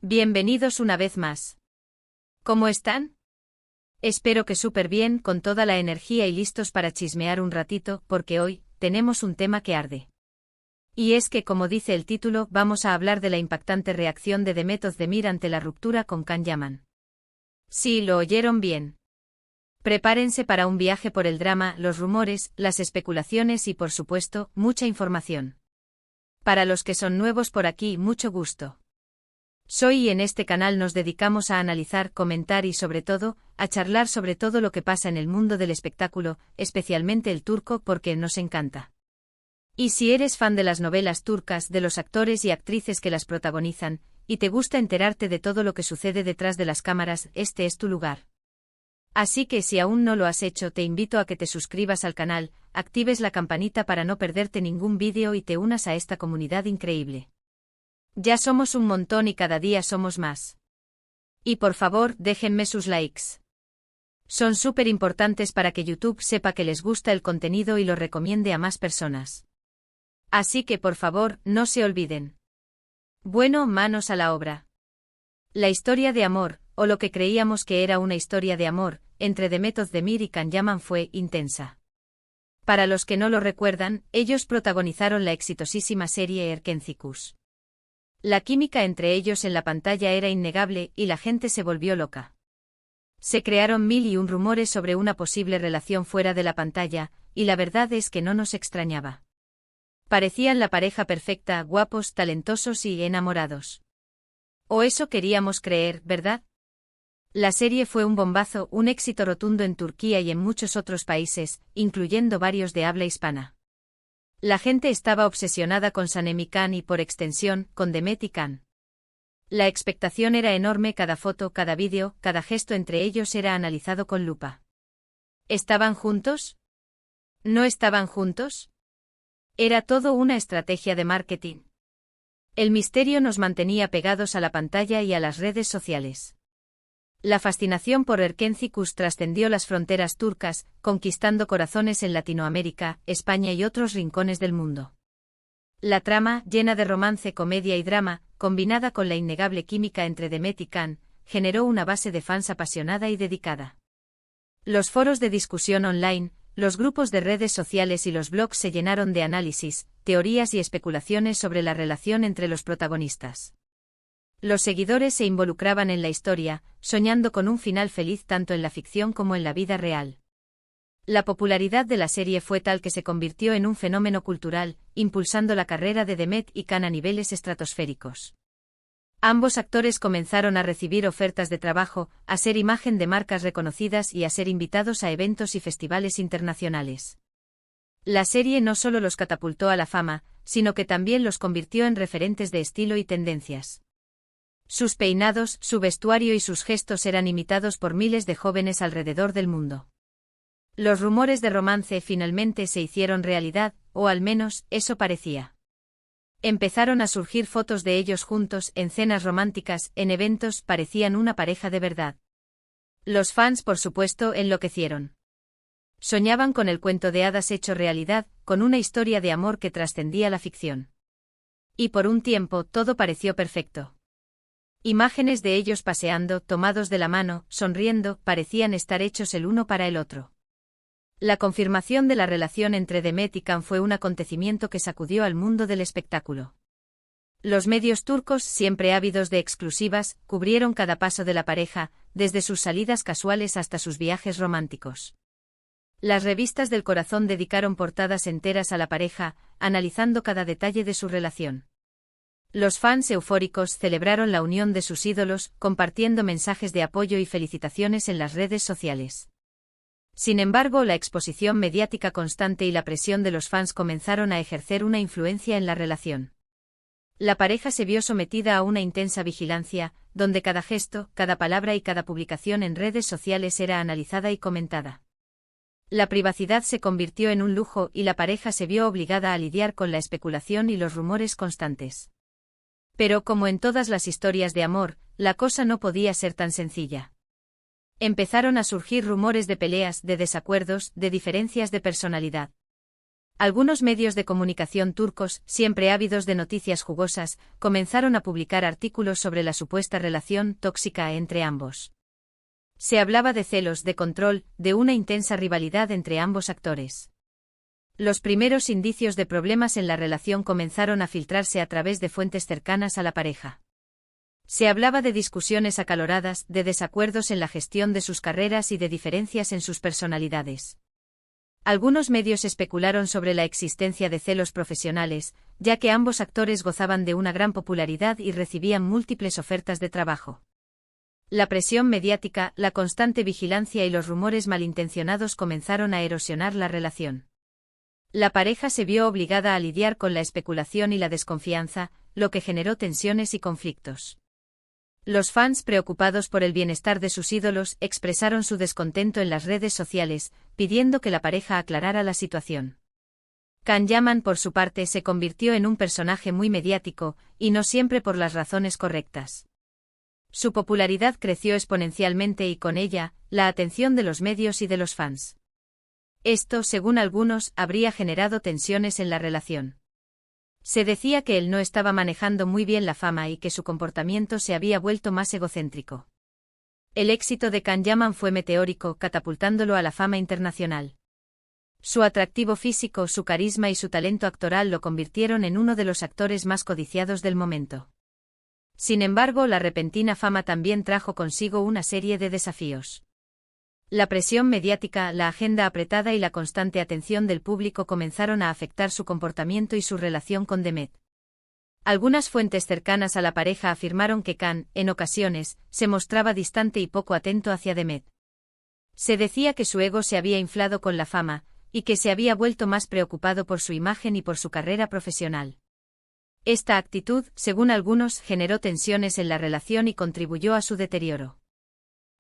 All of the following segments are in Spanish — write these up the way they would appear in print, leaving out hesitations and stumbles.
Bienvenidos una vez más. ¿Cómo están? Espero que súper bien, con toda la energía y listos para chismear un ratito, porque hoy tenemos un tema que arde. Y es que, como dice el título, vamos a hablar de la impactante reacción de Demet Özdemir ante la ruptura con Can Yaman. Sí, lo oyeron bien. Prepárense para un viaje por el drama, los rumores, las especulaciones y, por supuesto, mucha información. Para los que son nuevos por aquí, mucho gusto. Soy y en este canal nos dedicamos a analizar, comentar y sobre todo, a charlar sobre todo lo que pasa en el mundo del espectáculo, especialmente el turco porque nos encanta. Y si eres fan de las novelas turcas, de los actores y actrices que las protagonizan, y te gusta enterarte de todo lo que sucede detrás de las cámaras, este es tu lugar. Así que si aún no lo has hecho, te invito a que te suscribas al canal, actives la campanita para no perderte ningún vídeo y te unas a esta comunidad increíble. Ya somos un montón y cada día somos más. Y por favor, déjenme sus likes. Son súper importantes para que YouTube sepa que les gusta el contenido y lo recomiende a más personas. Así que por favor, no se olviden. Bueno, manos a la obra. La historia de amor, o lo que creíamos que era una historia de amor, entre Demet Özdemir y Can Yaman fue intensa. Para los que no lo recuerdan, ellos protagonizaron la exitosísima serie Erkencikus. La química entre ellos en la pantalla era innegable y la gente se volvió loca. Se crearon mil y un rumores sobre una posible relación fuera de la pantalla, y la verdad es que no nos extrañaba. Parecían la pareja perfecta, guapos, talentosos y enamorados. O eso queríamos creer, ¿verdad? La serie fue un bombazo, un éxito rotundo en Turquía y en muchos otros países, incluyendo varios de habla hispana. La gente estaba obsesionada con Sanem y Can y, por extensión, con Demet y Can. La expectación era enorme, cada foto, cada vídeo, cada gesto entre ellos era analizado con lupa. ¿Estaban juntos? ¿No estaban juntos? Era todo una estrategia de marketing. El misterio nos mantenía pegados a la pantalla y a las redes sociales. La fascinación por Erkencikus trascendió las fronteras turcas, conquistando corazones en Latinoamérica, España y otros rincones del mundo. La trama, llena de romance, comedia y drama, combinada con la innegable química entre Demet y Can, generó una base de fans apasionada y dedicada. Los foros de discusión online, los grupos de redes sociales y los blogs se llenaron de análisis, teorías y especulaciones sobre la relación entre los protagonistas. Los seguidores se involucraban en la historia, soñando con un final feliz tanto en la ficción como en la vida real. La popularidad de la serie fue tal que se convirtió en un fenómeno cultural, impulsando la carrera de Demet y Can a niveles estratosféricos. Ambos actores comenzaron a recibir ofertas de trabajo, a ser imagen de marcas reconocidas y a ser invitados a eventos y festivales internacionales. La serie no solo los catapultó a la fama, sino que también los convirtió en referentes de estilo y tendencias. Sus peinados, su vestuario y sus gestos eran imitados por miles de jóvenes alrededor del mundo. Los rumores de romance finalmente se hicieron realidad, o al menos, eso parecía. Empezaron a surgir fotos de ellos juntos, en cenas románticas, en eventos, parecían una pareja de verdad. Los fans, por supuesto, enloquecieron. Soñaban con el cuento de hadas hecho realidad, con una historia de amor que trascendía la ficción. Y por un tiempo, todo pareció perfecto. Imágenes de ellos paseando, tomados de la mano, sonriendo, parecían estar hechos el uno para el otro. La confirmación de la relación entre Demet y Can fue un acontecimiento que sacudió al mundo del espectáculo. Los medios turcos, siempre ávidos de exclusivas, cubrieron cada paso de la pareja, desde sus salidas casuales hasta sus viajes románticos. Las revistas del corazón dedicaron portadas enteras a la pareja, analizando cada detalle de su relación. Los fans eufóricos celebraron la unión de sus ídolos, compartiendo mensajes de apoyo y felicitaciones en las redes sociales. Sin embargo, la exposición mediática constante y la presión de los fans comenzaron a ejercer una influencia en la relación. La pareja se vio sometida a una intensa vigilancia, donde cada gesto, cada palabra y cada publicación en redes sociales era analizada y comentada. La privacidad se convirtió en un lujo y la pareja se vio obligada a lidiar con la especulación y los rumores constantes. Pero como en todas las historias de amor, la cosa no podía ser tan sencilla. Empezaron a surgir rumores de peleas, de desacuerdos, de diferencias de personalidad. Algunos medios de comunicación turcos, siempre ávidos de noticias jugosas, comenzaron a publicar artículos sobre la supuesta relación tóxica entre ambos. Se hablaba de celos, de control, de una intensa rivalidad entre ambos actores. Los primeros indicios de problemas en la relación comenzaron a filtrarse a través de fuentes cercanas a la pareja. Se hablaba de discusiones acaloradas, de desacuerdos en la gestión de sus carreras y de diferencias en sus personalidades. Algunos medios especularon sobre la existencia de celos profesionales, ya que ambos actores gozaban de una gran popularidad y recibían múltiples ofertas de trabajo. La presión mediática, la constante vigilancia y los rumores malintencionados comenzaron a erosionar la relación. La pareja se vio obligada a lidiar con la especulación y la desconfianza, lo que generó tensiones y conflictos. Los fans, preocupados por el bienestar de sus ídolos, expresaron su descontento en las redes sociales, pidiendo que la pareja aclarara la situación. Can Yaman, por su parte, se convirtió en un personaje muy mediático, y no siempre por las razones correctas. Su popularidad creció exponencialmente y con ella, la atención de los medios y de los fans. Esto, según algunos, habría generado tensiones en la relación. Se decía que él no estaba manejando muy bien la fama y que su comportamiento se había vuelto más egocéntrico. El éxito de Can Yaman fue meteórico, catapultándolo a la fama internacional. Su atractivo físico, su carisma y su talento actoral lo convirtieron en uno de los actores más codiciados del momento. Sin embargo, la repentina fama también trajo consigo una serie de desafíos. La presión mediática, la agenda apretada y la constante atención del público comenzaron a afectar su comportamiento y su relación con Demet. Algunas fuentes cercanas a la pareja afirmaron que Can, en ocasiones, se mostraba distante y poco atento hacia Demet. Se decía que su ego se había inflado con la fama, y que se había vuelto más preocupado por su imagen y por su carrera profesional. Esta actitud, según algunos, generó tensiones en la relación y contribuyó a su deterioro.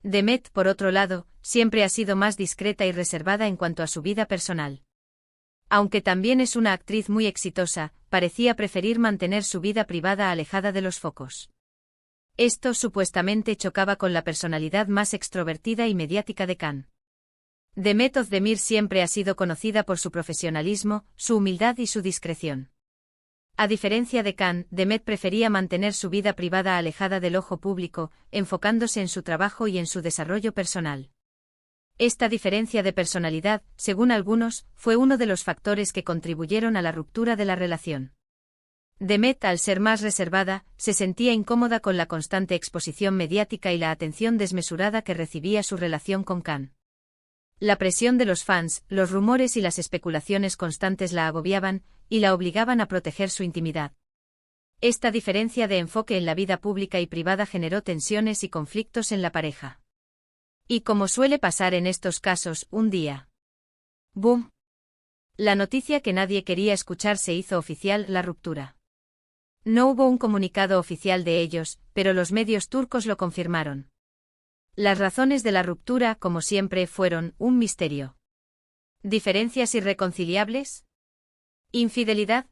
Demet, por otro lado, siempre ha sido más discreta y reservada en cuanto a su vida personal. Aunque también es una actriz muy exitosa, parecía preferir mantener su vida privada alejada de los focos. Esto supuestamente chocaba con la personalidad más extrovertida y mediática de Can. Demet Özdemir siempre ha sido conocida por su profesionalismo, su humildad y su discreción. A diferencia de Can, Demet prefería mantener su vida privada alejada del ojo público, enfocándose en su trabajo y en su desarrollo personal. Esta diferencia de personalidad, según algunos, fue uno de los factores que contribuyeron a la ruptura de la relación. Demet, al ser más reservada, se sentía incómoda con la constante exposición mediática y la atención desmesurada que recibía su relación con Can. La presión de los fans, los rumores y las especulaciones constantes la agobiaban, y la obligaban a proteger su intimidad. Esta diferencia de enfoque en la vida pública y privada generó tensiones y conflictos en la pareja. Y como suele pasar en estos casos, un día. ¡Boom! La noticia que nadie quería escuchar se hizo oficial: la ruptura. No hubo un comunicado oficial de ellos, pero los medios turcos lo confirmaron. Las razones de la ruptura, como siempre, fueron un misterio. ¿Diferencias irreconciliables? ¿Infidelidad?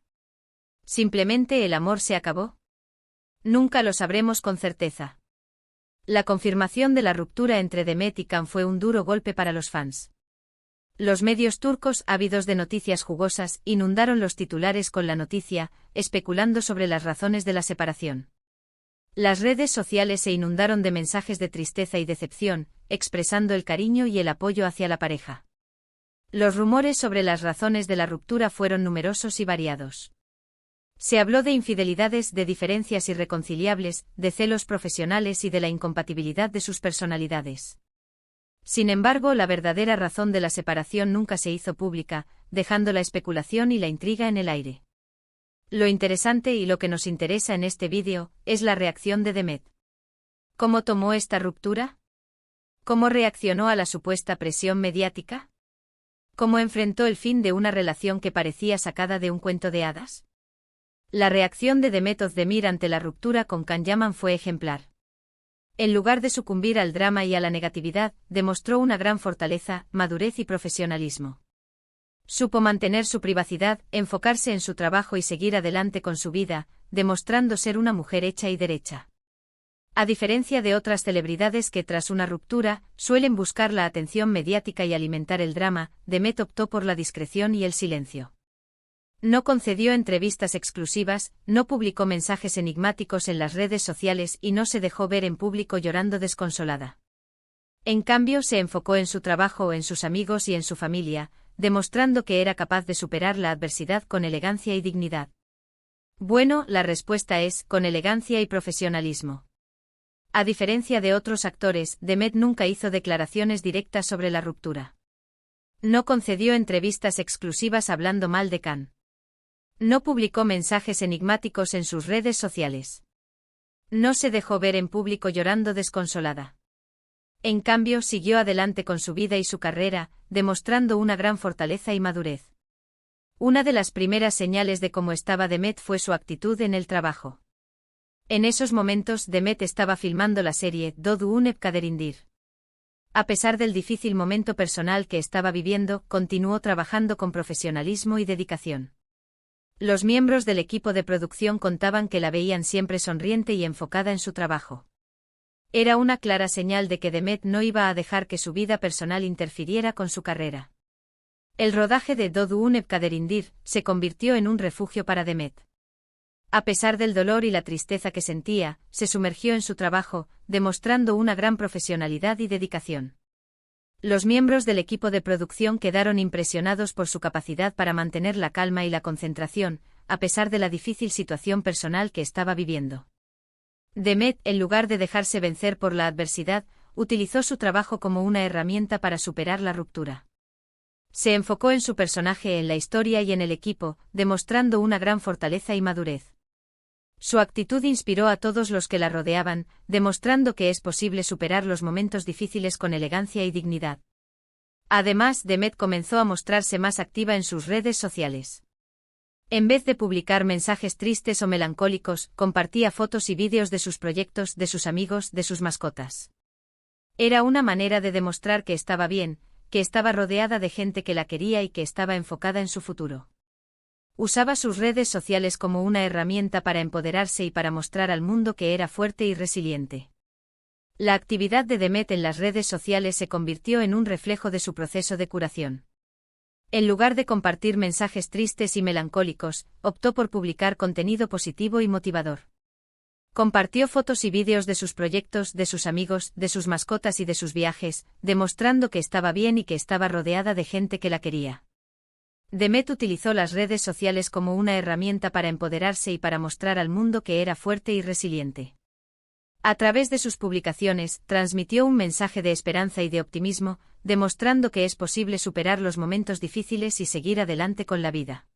¿Simplemente el amor se acabó? Nunca lo sabremos con certeza. La confirmación de la ruptura entre Demet y Can fue un duro golpe para los fans. Los medios turcos, ávidos de noticias jugosas, inundaron los titulares con la noticia, especulando sobre las razones de la separación. Las redes sociales se inundaron de mensajes de tristeza y decepción, expresando el cariño y el apoyo hacia la pareja. Los rumores sobre las razones de la ruptura fueron numerosos y variados. Se habló de infidelidades, de diferencias irreconciliables, de celos profesionales y de la incompatibilidad de sus personalidades. Sin embargo, la verdadera razón de la separación nunca se hizo pública, dejando la especulación y la intriga en el aire. Lo interesante y lo que nos interesa en este vídeo es la reacción de Demet. ¿Cómo tomó esta ruptura? ¿Cómo reaccionó a la supuesta presión mediática? ¿Cómo enfrentó el fin de una relación que parecía sacada de un cuento de hadas? La reacción de Demet Özdemir ante la ruptura con Can Yaman fue ejemplar. En lugar de sucumbir al drama y a la negatividad, demostró una gran fortaleza, madurez y profesionalismo. Supo mantener su privacidad, enfocarse en su trabajo y seguir adelante con su vida, demostrando ser una mujer hecha y derecha. A diferencia de otras celebridades que tras una ruptura, suelen buscar la atención mediática y alimentar el drama, Demet optó por la discreción y el silencio. No concedió entrevistas exclusivas, no publicó mensajes enigmáticos en las redes sociales y no se dejó ver en público llorando desconsolada. En cambio, se enfocó en su trabajo, en sus amigos y en su familia, demostrando que era capaz de superar la adversidad con elegancia y dignidad. Bueno, la respuesta es, con elegancia y profesionalismo. A diferencia de otros actores, Demet nunca hizo declaraciones directas sobre la ruptura. No concedió entrevistas exclusivas hablando mal de Khan. No publicó mensajes enigmáticos en sus redes sociales. No se dejó ver en público llorando desconsolada. En cambio, siguió adelante con su vida y su carrera, demostrando una gran fortaleza y madurez. Una de las primeras señales de cómo estaba Demet fue su actitud en el trabajo. En esos momentos, Demet estaba filmando la serie Dodunep Kaderindir. A pesar del difícil momento personal que estaba viviendo, continuó trabajando con profesionalismo y dedicación. Los miembros del equipo de producción contaban que la veían siempre sonriente y enfocada en su trabajo. Era una clara señal de que Demet no iba a dejar que su vida personal interfiriera con su carrera. El rodaje de Dodunep Kaderindir se convirtió en un refugio para Demet. A pesar del dolor y la tristeza que sentía, se sumergió en su trabajo, demostrando una gran profesionalidad y dedicación. Los miembros del equipo de producción quedaron impresionados por su capacidad para mantener la calma y la concentración, a pesar de la difícil situación personal que estaba viviendo. Demet, en lugar de dejarse vencer por la adversidad, utilizó su trabajo como una herramienta para superar la ruptura. Se enfocó en su personaje, en la historia y en el equipo, demostrando una gran fortaleza y madurez. Su actitud inspiró a todos los que la rodeaban, demostrando que es posible superar los momentos difíciles con elegancia y dignidad. Además, Demet comenzó a mostrarse más activa en sus redes sociales. En vez de publicar mensajes tristes o melancólicos, compartía fotos y vídeos de sus proyectos, de sus amigos, de sus mascotas. Era una manera de demostrar que estaba bien, que estaba rodeada de gente que la quería y que estaba enfocada en su futuro. Usaba sus redes sociales como una herramienta para empoderarse y para mostrar al mundo que era fuerte y resiliente. La actividad de Demet en las redes sociales se convirtió en un reflejo de su proceso de curación. En lugar de compartir mensajes tristes y melancólicos, optó por publicar contenido positivo y motivador. Compartió fotos y vídeos de sus proyectos, de sus amigos, de sus mascotas y de sus viajes, demostrando que estaba bien y que estaba rodeada de gente que la quería. Demet utilizó las redes sociales como una herramienta para empoderarse y para mostrar al mundo que era fuerte y resiliente. A través de sus publicaciones, transmitió un mensaje de esperanza y de optimismo, demostrando que es posible superar los momentos difíciles y seguir adelante con la vida.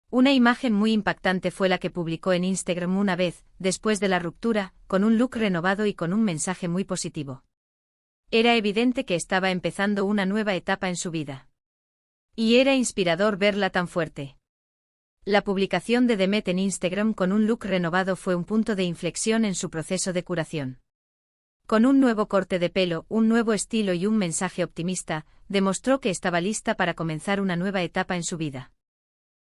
Una imagen muy impactante fue la que publicó en Instagram una vez, después de la ruptura, con un look renovado y con un mensaje muy positivo. Era evidente que estaba empezando una nueva etapa en su vida. Y era inspirador verla tan fuerte. La publicación de Demet en Instagram con un look renovado fue un punto de inflexión en su proceso de curación. Con un nuevo corte de pelo, un nuevo estilo y un mensaje optimista, demostró que estaba lista para comenzar una nueva etapa en su vida.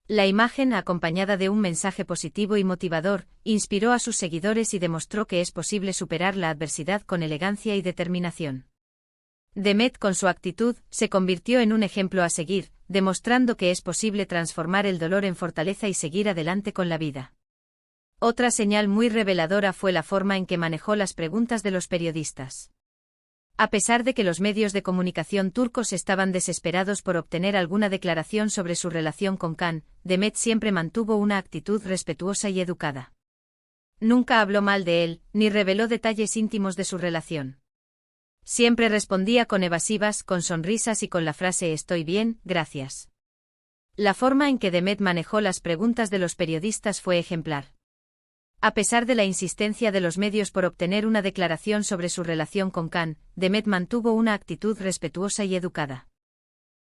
La imagen, acompañada de un mensaje positivo y motivador, inspiró a sus seguidores y demostró que es posible superar la adversidad con elegancia y determinación. Demet, con su actitud, se convirtió en un ejemplo a seguir, demostrando que es posible transformar el dolor en fortaleza y seguir adelante con la vida. Otra señal muy reveladora fue la forma en que manejó las preguntas de los periodistas. A pesar de que los medios de comunicación turcos estaban desesperados por obtener alguna declaración sobre su relación con Khan, Demet siempre mantuvo una actitud respetuosa y educada. Nunca habló mal de él, ni reveló detalles íntimos de su relación. Siempre respondía con evasivas, con sonrisas y con la frase «estoy bien, gracias». La forma en que Demet manejó las preguntas de los periodistas fue ejemplar. A pesar de la insistencia de los medios por obtener una declaración sobre su relación con Khan, Demet mantuvo una actitud respetuosa y educada.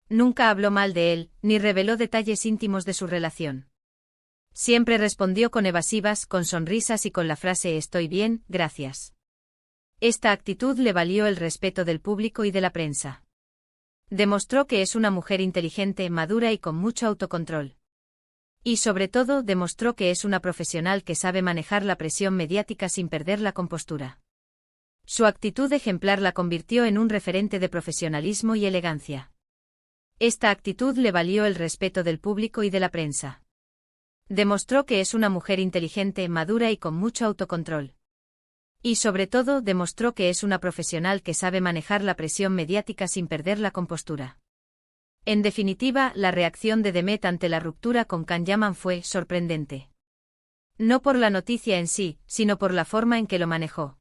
Nunca habló mal de él, ni reveló detalles íntimos de su relación. Siempre respondió con evasivas, con sonrisas y con la frase «estoy bien, gracias». Esta actitud le valió el respeto del público y de la prensa. Demostró que es una mujer inteligente, madura y con mucho autocontrol. Y sobre todo, demostró que es una profesional que sabe manejar la presión mediática sin perder la compostura. Su actitud ejemplar la convirtió en un referente de profesionalismo y elegancia. Esta actitud le valió el respeto del público y de la prensa. Demostró que es una mujer inteligente, madura y con mucho autocontrol. Y sobre todo, demostró que es una profesional que sabe manejar la presión mediática sin perder la compostura. En definitiva, la reacción de Demet ante la ruptura con Can Yaman fue sorprendente. No por la noticia en sí, sino por la forma en que lo manejó.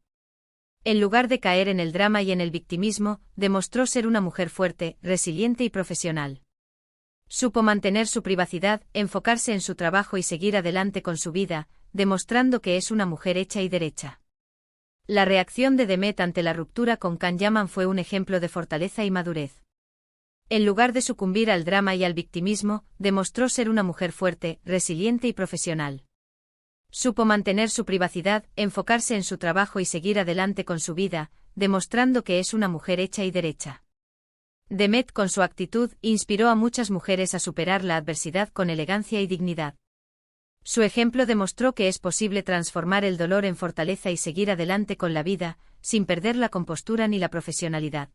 En lugar de caer en el drama y en el victimismo, demostró ser una mujer fuerte, resiliente y profesional. Supo mantener su privacidad, enfocarse en su trabajo y seguir adelante con su vida, demostrando que es una mujer hecha y derecha. La reacción de Demet ante la ruptura con Can Yaman fue un ejemplo de fortaleza y madurez. En lugar de sucumbir al drama y al victimismo, demostró ser una mujer fuerte, resiliente y profesional. Supo mantener su privacidad, enfocarse en su trabajo y seguir adelante con su vida, demostrando que es una mujer hecha y derecha. Demet, con su actitud, inspiró a muchas mujeres a superar la adversidad con elegancia y dignidad. Su ejemplo demostró que es posible transformar el dolor en fortaleza y seguir adelante con la vida, sin perder la compostura ni la profesionalidad.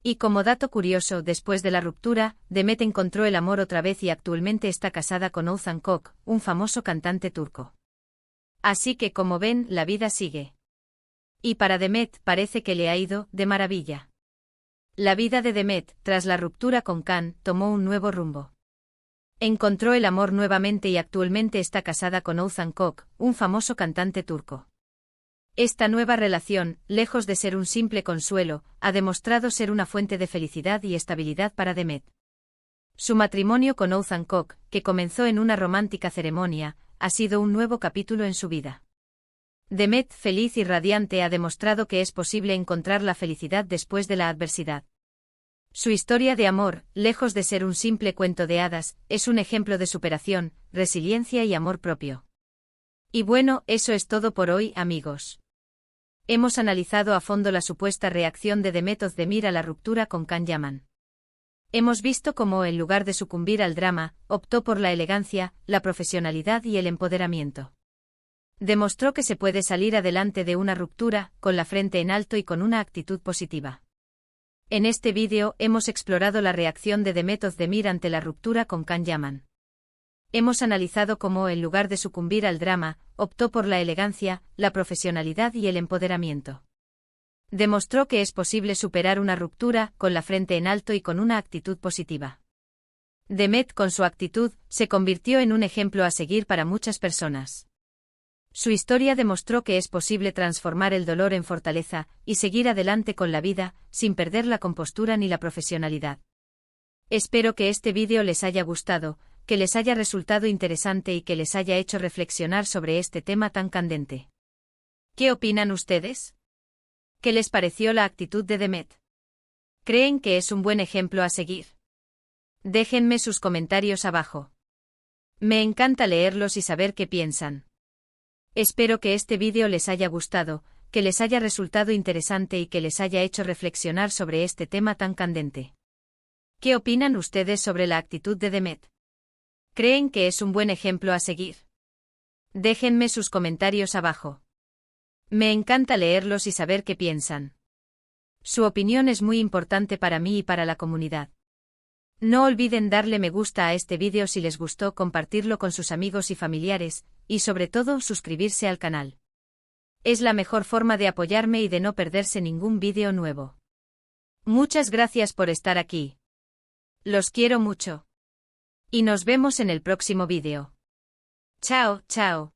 Y como dato curioso, después de la ruptura, Demet encontró el amor otra vez y actualmente está casada con Oğuzhan Koç, un famoso cantante turco. Así que, como ven, la vida sigue. Y para Demet parece que le ha ido de maravilla. La vida de Demet, tras la ruptura con Can, tomó un nuevo rumbo. Encontró el amor nuevamente y actualmente está casada con Oğuzhan Koç, un famoso cantante turco. Esta nueva relación, lejos de ser un simple consuelo, ha demostrado ser una fuente de felicidad y estabilidad para Demet. Su matrimonio con Oğuzhan Koç, que comenzó en una romántica ceremonia, ha sido un nuevo capítulo en su vida. Demet, feliz y radiante, ha demostrado que es posible encontrar la felicidad después de la adversidad. Su historia de amor, lejos de ser un simple cuento de hadas, es un ejemplo de superación, resiliencia y amor propio. Y bueno, eso es todo por hoy, amigos. Hemos analizado a fondo la supuesta reacción de Demet Özdemir a la ruptura con Can Yaman. Hemos visto cómo, en lugar de sucumbir al drama, optó por la elegancia, la profesionalidad y el empoderamiento. Demostró que se puede salir adelante de una ruptura, con la frente en alto y con una actitud positiva. En este vídeo hemos explorado la reacción de Demet Özdemir ante la ruptura con Can Yaman. Hemos analizado cómo, en lugar de sucumbir al drama, optó por la elegancia, la profesionalidad y el empoderamiento. Demostró que es posible superar una ruptura, con la frente en alto y con una actitud positiva. Demet, con su actitud, se convirtió en un ejemplo a seguir para muchas personas. Su historia demostró que es posible transformar el dolor en fortaleza, y seguir adelante con la vida, sin perder la compostura ni la profesionalidad. Espero que este vídeo les haya gustado, que les haya resultado interesante y que les haya hecho reflexionar sobre este tema tan candente. ¿Qué opinan ustedes? ¿Qué les pareció la actitud de Demet? ¿Creen que es un buen ejemplo a seguir? Déjenme sus comentarios abajo. Me encanta leerlos y saber qué piensan. Espero que este vídeo les haya gustado, que les haya resultado interesante y que les haya hecho reflexionar sobre este tema tan candente. ¿Qué opinan ustedes sobre la actitud de Demet? ¿Creen que es un buen ejemplo a seguir? Déjenme sus comentarios abajo. Me encanta leerlos y saber qué piensan. Su opinión es muy importante para mí y para la comunidad. No olviden darle me gusta a este vídeo si les gustó, compartirlo con sus amigos y familiares, y sobre todo suscribirse al canal. Es la mejor forma de apoyarme y de no perderse ningún vídeo nuevo. Muchas gracias por estar aquí. Los quiero mucho. Y nos vemos en el próximo vídeo. Chao, chao.